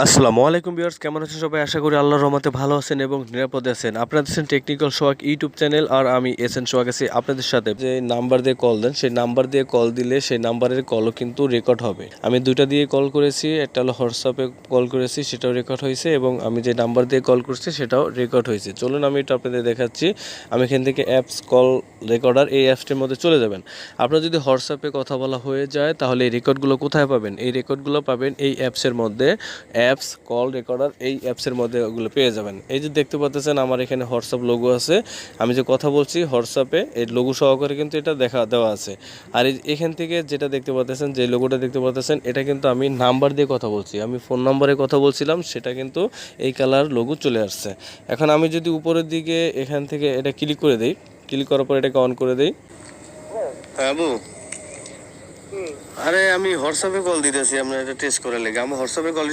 আসসালামু আলাইকুম ভিউয়ার্স, কেমন আছেন সবাই? আশা করি আল্লাহর রহমতে ভালো আছেন এবং নিরাপদে আছেন। আপনারা দেখছেন টেকনিক্যাল সোহাগ ইউটিউব চ্যানেল, আর আমি এসএন সোহাগ আছি আপনাদের সাথে। যে নাম্বার দিয়ে কল দেন, সেই নাম্বার দিয়ে কল দিলে সেই নাম্বারের কলও কিন্তু রেকর্ড হবে। আমি দুইটা দিয়ে কল করেছি, একটা হলো হোয়াটসঅ্যাপে কল করেছি, সেটাও রেকর্ড হয়েছে, এবং আমি যে নাম্বার দিয়ে কল করছি সেটাও রেকর্ড হয়েছে। চলুন আমি এটা আপনাদের দেখাচ্ছি। আমি এখান থেকে অ্যাপস কল রেকর্ডার, এই অ্যাপসটির মধ্যে চলে যাবেন। আপনার যদি হোয়াটসঅ্যাপে কথা বলা হয়ে যায় তাহলে এই রেকর্ডগুলো কোথায় পাবেন? এই রেকর্ডগুলো পাবেন এই অ্যাপসের মধ্যে। অ্যাপস কল রেকর্ডার, এই অ্যাপসের মধ্যে ওগুলো পেয়ে যাবেন। এই যে দেখতে পাচ্ছেন আমার এখানে হোয়াটসঅ্যাপ লোগো আছে। আমি যে কথা বলছি হোয়াটসঅ্যাপে এই লোগো সহকারে কিন্তু এটা দেওয়া আছে। আর এখান থেকে যেটা দেখতে পাচ্ছেন, যে লোগোটা দেখতে পাচ্ছেন, এটা কিন্তু আমি নাম্বার দিয়ে কথা বলছি। আমি ফোন নাম্বারে কথা বলছিলাম, সেটা কিন্তু এই কালার লোগো চলে আসছে। এখন আমি যদি উপরের দিকে এখান থেকে এটা ক্লিক করে দিই, ক্লিক করার পর এটাকে অন করে দিই। হ্যাঁ আবু, আরে আমি হোয়াটসঅ্যাপে কল দিতেছি, আপনার এটা টেস্ট করে লেগে আমি হোয়াটসঅ্যাপে কল